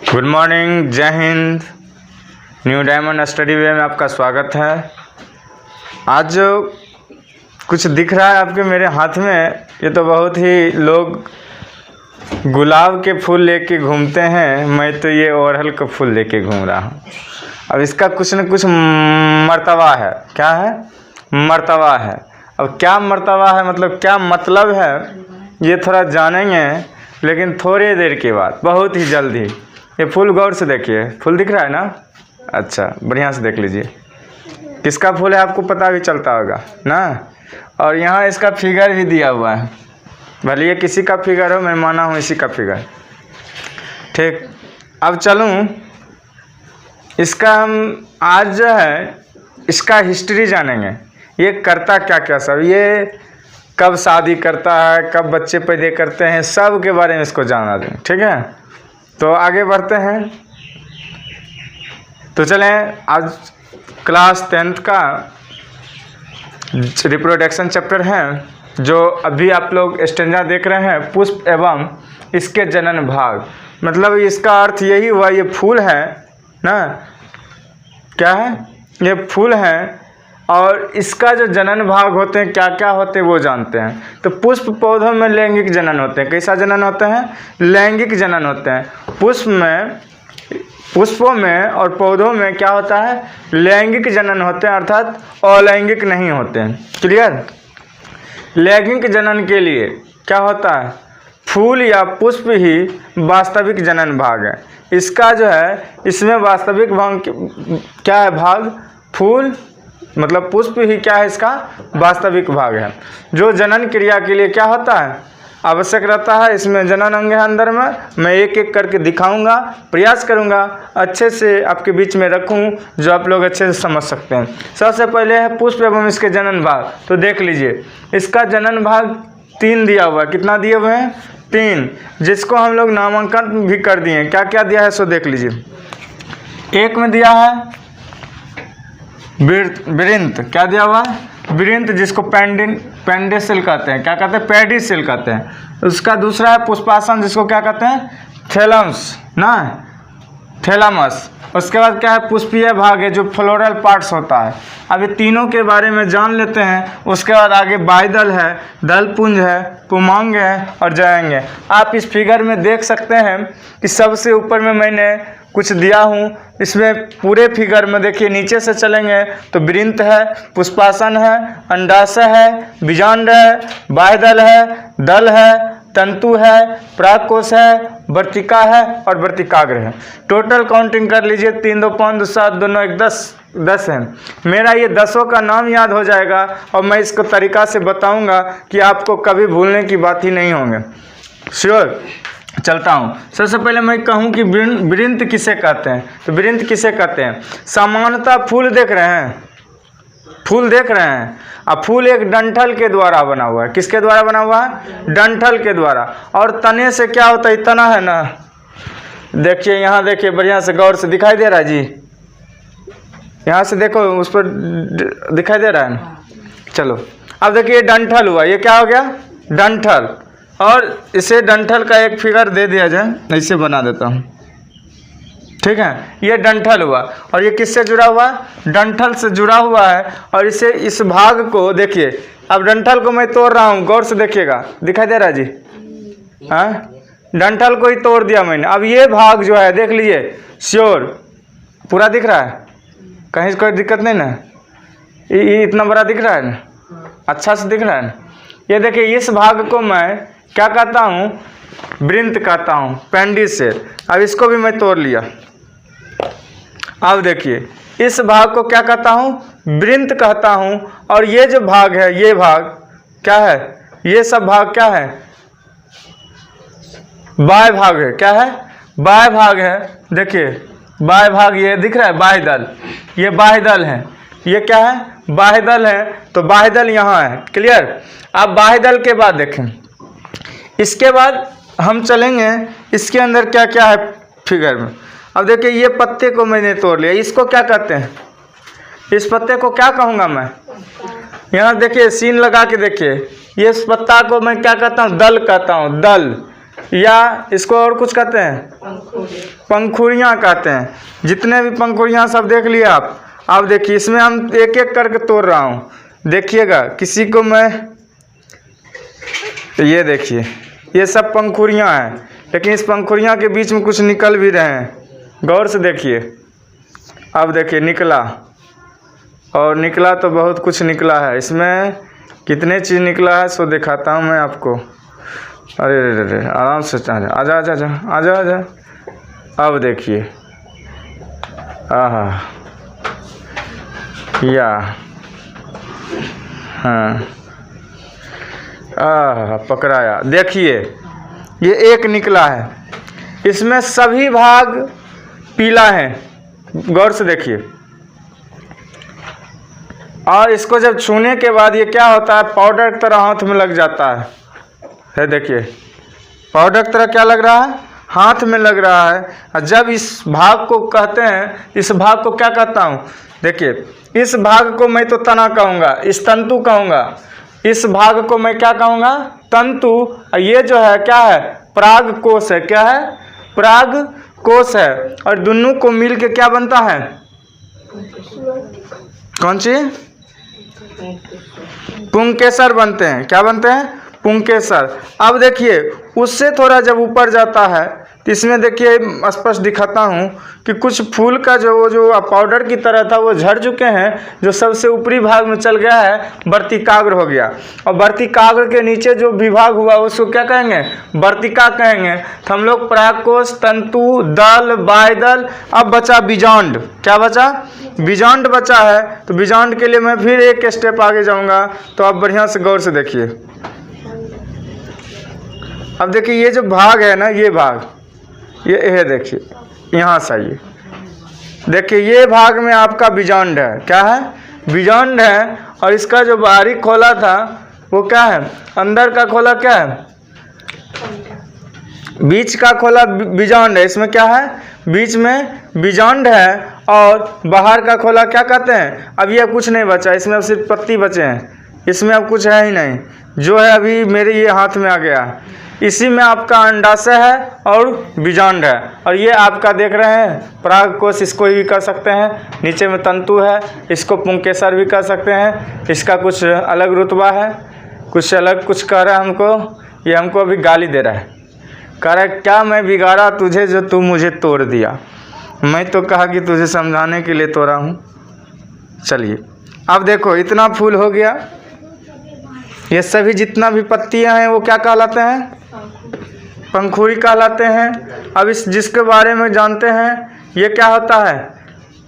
Good morning, जय Hind. New diamond study वे में आपका स्वागत है। आज जो कुछ दिख रहा है आपके मेरे हाथ में, ये तो बहुत ही लोग गुलाब के फूल लेके घूमते हैं, मैं तो ये ओरहल का फूल लेके घूम रहा हूँ। अब इसका कुछ न कुछ मर्तबा है। क्या है? मर्तबा है। अब क्या मर्तबा है, मतलब क्या मतलब है, ये थोड़ा जानेंगे, लेकिन थोड़ी देर के बाद, बहुत ही जल्दी। ये फूल गौर से देखिए, फूल दिख रहा है ना? अच्छा, बढ़िया से देख लीजिए। किसका फूल है आपको पता भी चलता होगा ना। और यहाँ इसका फिगर भी दिया हुआ है, भले ये किसी का फिगर हो, मैं माना हूँ इसी का फिगर। ठीक, अब चलूँ, इसका हम आज जो है इसका हिस्ट्री जानेंगे। ये करता क्या क्या सब, ये कब शादी करता है, कब बच्चे पैदा करते हैं, सब के बारे में इसको जाना दें। ठीक है, तो आगे बढ़ते हैं। तो चलें, आज क्लास 10th का रिप्रोडक्शन चैप्टर है, जो अभी आप लोग स्टेंजा देख रहे हैं, पुष्प एवं इसके जनन भाग। मतलब इसका अर्थ यही हुआ, ये फूल है ना, क्या है, ये फूल है, और इसका जो जनन भाग होते हैं, क्या क्या होते हैं वो जानते हैं। तो पुष्प पौधों में लैंगिक जनन होते हैं। कैसा जनन होते हैं? लैंगिक जनन होते हैं। पुष्पों में और पौधों में क्या होता है? लैंगिक जनन होते हैं, अर्थात अलैंगिक नहीं होते हैं। क्लियर? लैंगिक जनन के लिए क्या होता है? फूल या पुष्प ही वास्तविक जनन भाग है। इसका जो है, इसमें वास्तविक भाग क्या है? भाग फूल मतलब पुष्प ही क्या है? इसका वास्तविक भाग है, जो जनन क्रिया के लिए क्या होता है? आवश्यक रहता है। इसमें जनन अंग है अंदर में, मैं एक एक करके दिखाऊंगा, प्रयास करूंगा अच्छे से आपके बीच में रखूं, जो आप लोग अच्छे से समझ सकते हैं। सबसे पहले है पुष्प एवं इसके जनन भाग। तो देख लीजिए, इसका जनन भाग 3 दिया हुआ है। कितना दिए हुए हैं? 3, जिसको हम लोग नामांकन भी कर दिए। क्या क्या दिया है सो देख लीजिए। एक में दिया है वृंत। क्या दिया हुआ है? वृंत, जिसको पेंडेसिल कहते हैं। क्या कहते हैं? पेडिसिल कहते हैं। उसका दूसरा है पुष्पासन, जिसको क्या कहते हैं? थैलम्स ना, थैलामस। उसके बाद क्या है? पुष्पीय भाग है, जो फ्लोरल पार्ट्स होता है। अब ये तीनों के बारे में जान लेते हैं। उसके बाद आगे बायदल है, दलपुंज है, पुमांग है और जयंग है। आप इस फिगर में देख सकते हैं कि सबसे ऊपर में मैंने कुछ दिया हूँ। इसमें पूरे फिगर में देखिए, नीचे से चलेंगे तो वृंत है, पुष्पासन है, अंडाशय है, बीजांड है, बाह्यदल है, दल है, तंतु है, परागकोश है, वर्तिका है और वर्तिकाग्र है। टोटल काउंटिंग कर लीजिए, 3 2 5 2 7 2 9 1 10 है। मेरा ये 10 का नाम याद हो जाएगा, और मैं इसको तरीका से बताऊंगा कि आपको कभी भूलने की बात ही नहीं होंगे। श्योर? चलता हूँ। सबसे पहले मैं कहूँ कि वृंत किसे कहते हैं। तो वृंत किसे कहते हैं? सामान्यतः फूल देख रहे हैं, फूल देख रहे हैं। अब फूल एक डंठल के द्वारा बना हुआ है। किसके द्वारा बना हुआ है? डंठल के द्वारा। और तने से क्या होता है? तना है ना, देखिए यहाँ देखिए, बढ़िया से गौर से दिखाई दे रहा है जी, यहाँ से देखो, उस पर दिखाई दे रहा है ना। चलो, अब देखिए डंठल हुआ, ये क्या हो गया? डंठल। और इसे डंठल का एक फिगर दे दिया जाए, ऐसे बना देता हूँ। ठीक है, ये डंठल हुआ। और ये किससे जुड़ा हुआ है? डंठल से जुड़ा हुआ है। और इसे, इस भाग को देखिए, अब डंठल को मैं तोड़ रहा हूँ, गौर से देखिएगा, दिखाई दे रहा है जी? हाँ, डंठल को ही तोड़ दिया मैंने। अब ये भाग जो है, देख लीजिए, श्योर पूरा दिख रहा है, कहीं कोई दिक्कत नहीं ना? ये इतना बड़ा दिख रहा है ना, अच्छा से दिख रहा है ना? ये देखिए, इस भाग को मैं क्या कहता हूँ? वृंत कहता हूँ, पेंडिसिल। अब इसको भी मैं तोड़ लिया। अब देखिए, इस भाग को क्या कहता हूँ? वृंत कहता हूँ। और ये जो भाग है, ये भाग क्या है? ये सब भाग क्या है? बाह्य भाग है। क्या है? बाह्य भाग है। देखिए बाह्य भाग, ये दिख रहा है बाह्यदल, ये बाह्यदल है। ये क्या है? बाह्यदल है। तो बाह्यदल यहाँ है। क्लियर? अब बाह्यदल के बाद देखें, इसके बाद हम चलेंगे इसके अंदर क्या क्या है फिगर में। अब देखिए, ये पत्ते को मैंने तोड़ लिया, इसको क्या कहते हैं? इस पत्ते को क्या कहूँगा मैं? यहाँ देखिए, सीन लगा के देखिए, ये इस पत्ता को मैं क्या कहता हूँ? दल कहता हूँ, दल। या इसको और कुछ कहते हैं, पंखुड़ियाँ कहते हैं। जितने भी पंखुड़ियाँ सब देख लिए आप। अब देखिए इसमें हम एक एक करके तोड़ रहा हूँ, देखिएगा। किसी को मैं, ये देखिए ये सब पंखुड़ियाँ हैं, लेकिन इस पंखुड़ियाँ के बीच में कुछ निकल भी रहे हैं, गौर से देखिए। अब देखिए निकला, और निकला तो बहुत कुछ निकला है। इसमें कितने चीज़ निकला है सो दिखाता हूँ मैं आपको। अरे अरे आराम से आजा आजा आजा आजा आजा। अब देखिए, आहा या हाँ, पकड़ाया। देखिए ये एक निकला है, इसमें सभी भाग पीला है, गौर से देखिए। और इसको जब छूने के बाद ये क्या होता है, पाउडर की तरह हाथ में लग जाता है। देखिए पाउडर की तरह क्या लग रहा है, हाथ में लग रहा है। और जब इस भाग को कहते हैं, इस भाग को क्या कहता हूँ, देखिए इस भाग को मैं तो तना कहूँगा, इस तंतु कहूँगा। इस भाग को मैं क्या कहूँगा, तंतु। ये जो है क्या है, पराग कोश है। क्या है, पराग कोश है। और दोनों को मिल के क्या बनता है, कौन सी, पुंकेसर बनते हैं। क्या बनते हैं, पुंकेसर। अब देखिए उससे थोड़ा जब ऊपर जाता है तो इसमें देखिए स्पष्ट दिखाता हूँ कि कुछ फूल का जो पाउडर की तरह था वो झड़ चुके हैं, जो सबसे ऊपरी भाग में चल गया है, वर्तिकाग्र हो गया। और वर्तिकाग्र के नीचे जो विभाग हुआ उसको क्या कहेंगे, वर्तिका कहेंगे। तो हम लोग परागकोश, तंतु, दल, बाह्यदल। अब बचा बीजांड। क्या बचा, बीजांड बचा है। तो बीजांड के लिए मैं फिर एक स्टेप आगे जाऊँगा, तो आप बढ़िया से गौर से देखिए। अब देखिए ये जो भाग है ना, ये भाग, ये है, देखिए यहाँ से आइए, देखिए ये भाग में आपका बीजांड है। क्या है, बीजांड है। और इसका जो बाहरी खोला था वो क्या है, अंदर का खोला क्या है, बीच का खोला बीजांड है। इसमें क्या है, बीच में बीजांड है, और बाहर का खोला क्या कहते हैं। अब ये कुछ नहीं बचा, इसमें अब सिर्फ पत्ती बचे हैं, इसमें अब कुछ है ही नहीं। जो है अभी मेरे ये हाथ में आ गया, इसी में आपका अंडाशय है और बीजांड है। और ये आपका देख रहे हैं परागकोश, इसको भी कर सकते हैं। नीचे में तंतु है, इसको पुंकेसर भी कर सकते हैं। इसका कुछ अलग रुतबा है, कुछ अलग कुछ कह रहा है हमको। ये हमको अभी गाली दे रहा है, कह रहा है क्या मैं बिगाड़ा तुझे जो तू मुझे तोड़ दिया। मैं तो कहा कि तुझे समझाने के लिए तोड़ा हूँ। चलिए अब देखो इतना फूल हो गया। ये सभी जितना भी पत्तियां हैं वो क्या कहलाते हैं, पंखुड़ी कहलाते हैं। अब इस जिसके बारे में जानते हैं, ये क्या होता है,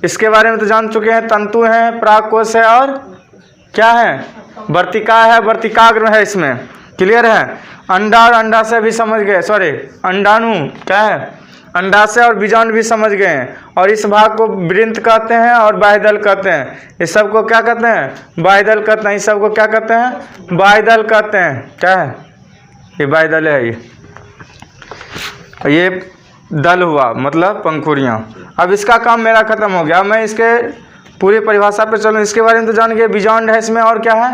इसके बारे में तो जान चुके हैं। तंतु हैं, परागकोश है, और क्या है, वर्तिका है, वर्तिकाग्र है। इसमें क्लियर है। अंडा और अंडाशय भी समझ गए, सॉरी अंडाणु क्या है, अंडाशय और बीजांड भी समझ गए हैं। और इस भाग को वृंत कहते हैं और बाह्यदल कहते हैं। इस सब को क्या कहते हैं, बाह्यदल कहते हैं। इस सब को क्या कहते हैं, बाह्यदल कहते हैं। क्या है, ये बाह्यदल है। ये दल हुआ, मतलब पंखुड़ियाँ। अब इसका काम मेरा खत्म हो गया। मैं इसके पूरी परिभाषा पे चलूँ। इसके बारे में तो जान गए, बीजांड है इसमें, और क्या है,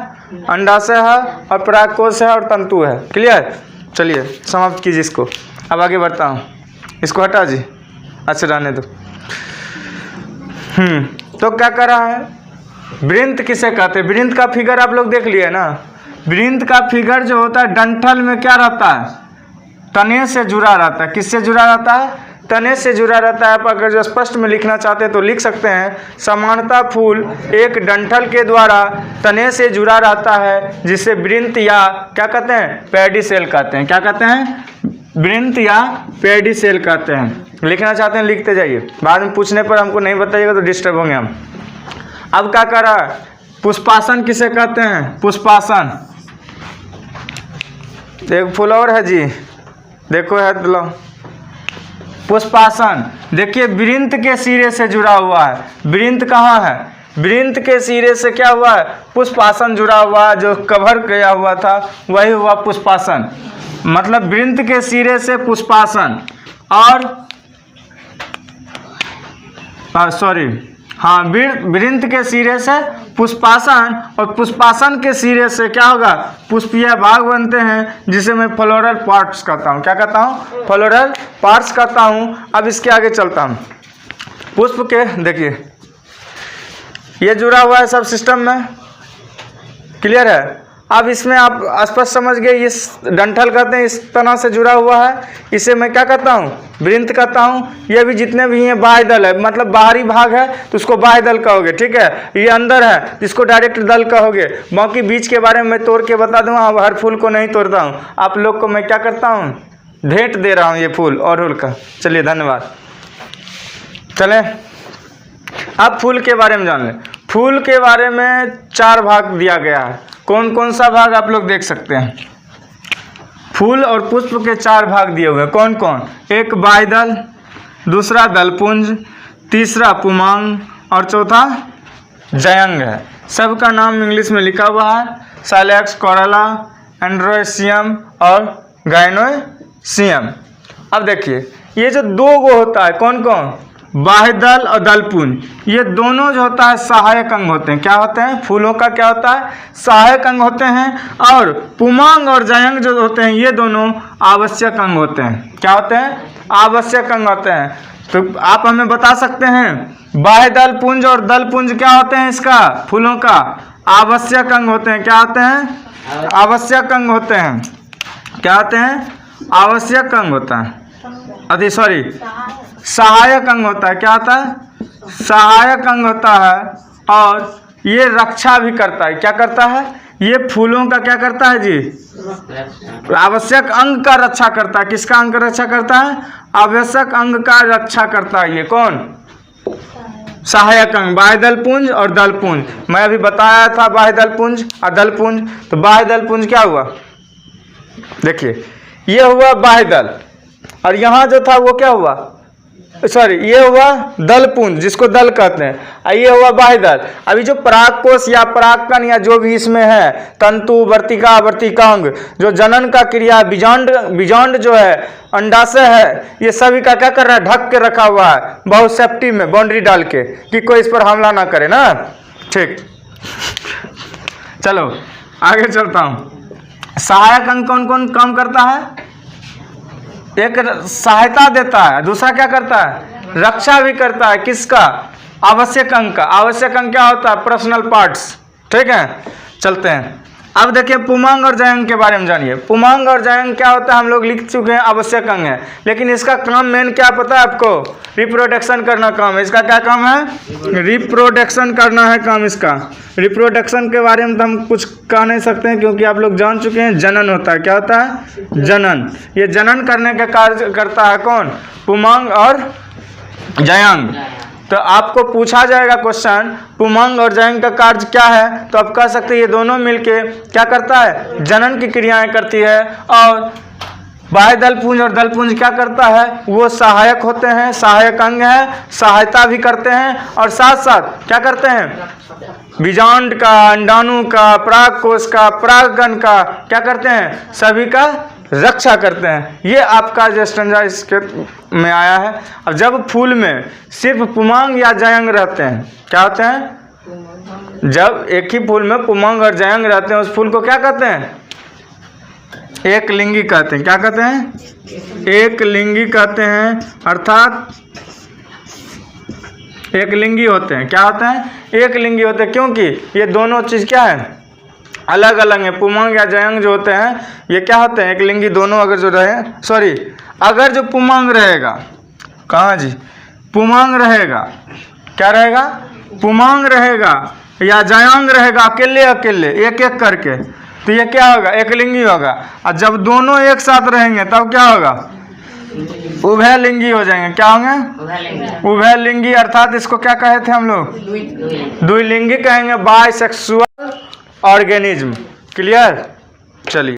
अंडाशय है, और परागकोश है, और तंतु है। क्लियर। चलिए समाप्त कीजिए इसको। अब आगे बढ़ता हूँ। इसको हटा जी, अच्छा रहने दो। तो क्या कर रहा है, वृंत किसे कहते हैं। वृंत का फिगर आप लोग देख लिए ना। वृंत का फिगर जो होता है डंठल में क्या रहता है, तने से जुड़ा रहता है। किससे जुड़ा रहता है, तने से जुड़ा रहता है। आप अगर जो स्पष्ट में लिखना चाहते हैं तो लिख सकते हैं, सामान्यतः फूल एक डंठल के द्वारा तने से जुड़ा रहता है, जिसे वृंत या क्या कहते हैं, पेडिसेल कहते हैं। क्या कहते हैं, वृंत या पेडिसेल कहते हैं। लिखना चाहते हैं लिखते जाइए, बाद में पूछने पर हमको नहीं बताइएगा तो डिस्टर्ब होंगे हम। अब क्या कर रहा है, पुष्पासन किसे कहते हैं, पुष्पासन। एक फूल और है जी, देखो है तो पुष्पासन। देखिए वृंत के सिरे से जुड़ा हुआ है। वृंत कहाँ है, वृंत के सिरे से क्या हुआ है, पुष्पासन जुड़ा हुआ है। जो कवर किया हुआ था वही हुआ पुष्पासन। मतलब वृंत के सिरे से पुष्पासन, और सॉरी हाँ, वृंत के सिरे से पुष्पासन, और पुष्पासन के सिरे से क्या होगा, पुष्पीय भाग बनते हैं, जिसे मैं फ्लोरल पार्ट्स कहता हूँ। क्या कहता हूँ? फ्लोरल पार्ट्स कहता हूँ। अब इसके आगे चलता हूँ। पुष्प के देखिए, ये जुड़ा हुआ है सब सिस्टम में, क्लियर है। अब इसमें आप स्पष्ट समझ गए, इस डंठल कहते हैं, इस तरह से जुड़ा हुआ है, इसे मैं क्या कहता हूँ? वृंत कहता हूँ। ये भी जितने भी हैं बाह्य दल है, मतलब बाहरी भाग है तो उसको बाह्य दल कहोगे, ठीक है। ये अंदर है जिसको डायरेक्ट दल कहोगे। बाकी बीच के बारे में मैं तोड़ के बता दूँगा, हर फूल को नहीं तोड़ता हूँ, आप लोग को मैं क्या करता हूँ? भेंट दे रहा हूँ ये फूल अड़हुल का। चलिए, धन्यवाद। चलें अब फूल के बारे में जान लें। फूल के बारे में 4 भाग दिया गया है। कौन कौन सा भाग आप लोग देख सकते हैं? फूल और पुष्प के 4 भाग दिए हुए हैं। कौन कौन? एक बाह्य दल, दूसरा दलपुंज, तीसरा पुमांग और चौथा जयंग है। सबका नाम इंग्लिश में लिखा हुआ है, साइलैक्स, कोरोला, एंड्रोसियम और गाइनोसियम। अब देखिए, ये जो 2 गो होता है, कौन कौन? बाह्य दल और दलपुंज, ये दोनों जो होता है सहायक अंग होते हैं। क्या होते हैं? फूलों का क्या होता है? सहायक अंग होते हैं। और पुमांग और जयंग जो होते हैं, ये दोनों आवश्यक अंग होते हैं। क्या होते हैं? आवश्यक अंग होते हैं। तो आप हमें बता सकते हैं बाह्य दल पुंज और दल पुंज क्या होते हैं? इसका फूलों का आवश्यक अंग होते हैं। क्या होते हैं? आवश्यक अंग होते हैं। क्या होते हैं? आवश्यक अंग होता है, सॉरी, सहायक अंग होता है। क्या होता है? सहायक अंग होता है। और ये रक्षा भी करता है। क्या करता है? ये फूलों का क्या करता है जी? आवश्यक अंग का रक्षा करता है। किसका अंग का रक्षा करता है? आवश्यक अंग का रक्षा करता है। ये कौन? सहायक अंग। बाह्य दल पुंज और दल पुंज, मैं अभी बताया था बाह्य दल पुंज और दल पुंज। तो बाह्य दल पुंज क्या हुआ? देखिए, ये हुआ बाह्य दल, और यहाँ जो था वो क्या हुआ? सॉरी, ये हुआ दलपुंज, जिसको दल कहते हैं, और ये हुआ बाह्य दल। अभी जो परागकोश या परागकण या जो भी इसमें है, तंतु, वर्तिका, वर्तिकांग, जो जनन का क्रिया, बीजांड जो है, अंडाशय है, ये सभी का क्या कर रहा है? ढक के रखा हुआ है, बहुत सेफ्टी में बाउंड्री डाल के, कि कोई इस पर हमला ना करे ना। ठीक, चलो आगे चलता हूँ। सहायक अंग कौन कौन काम करता है? एक सहायता देता है, दूसरा क्या करता है? रक्षा भी करता है। किसका? आवश्यक अंग का। आवश्यक अंग क्या होता है? Personal parts. ठीक है, चलते हैं। अब देखिए, पुमांग और जयंग के बारे में जानिए। पुमांग और जयंग क्या होता है हम लोग लिख चुके हैं, आवश्यक अंग है। लेकिन इसका काम मेन क्या पता है आपको? रिप्रोडक्शन करना काम है। इसका क्या काम है? रिप्रोडक्शन करना है काम इसका। रिप्रोडक्शन के बारे में तो हम कुछ कह नहीं सकते हैं, क्योंकि आप लोग जान चुके हैं। जनन होता है। क्या होता है? जनन। ये जनन करने का कार्य करता है कौन? पुमांग और जयंग। तो आपको पूछा जाएगा क्वेश्चन, पुमांग और जयंग का कार्य क्या है? तो आप कह सकते हैं ये दोनों मिलके क्या करता है? जनन की क्रियाएं करती है। और बाह्य दलपुंज और दलपुंज क्या करता है? वो सहायक होते हैं, सहायक अंग है, सहायता भी करते हैं, और साथ साथ क्या करते हैं? बीजांड का, अंडाणु का, परागकोश का, परागकण का क्या करते हैं? सभी का रक्षा करते हैं। ये आपका जो स्टैंजा इसके में आया है। अब जब फूल में सिर्फ पुमांग या जयंग रहते हैं, क्या होते हैं? जब एक ही फूल में पुमांग और जयंग रहते हैं, उस फूल को क्या कहते हैं? एक लिंगी कहते हैं। क्या कहते हैं? एक लिंगी कहते हैं, अर्थात एक लिंगी होते हैं। क्या होते हैं? एक लिंगी होते हैं, क्योंकि ये दोनों चीज़ क्या है? अलग अलग है। पुमांग या जयंग जो होते हैं, ये क्या होते हैं? एक लिंगी। दोनों अगर जो रहे, सॉरी, अगर जो पुमांग रहेगा, कहाँ जी? पुमांग रहेगा, क्या रहेगा? पुमांग रहेगा या जयांग रहेगा, अकेले अकेले एक एक करके, तो ये क्या होगा? एक लिंगी होगा। और जब दोनों एक साथ रहेंगे तब क्या होगा? उभय लिंगी हो जाएंगे। क्या होंगे? उभय लिंगी। अर्थात इसको क्या कहे थे हम लोग? द्विलिंगी कहेंगे, बाइसेक्सुअल ऑर्गेनिज्म। क्लियर? चलिए।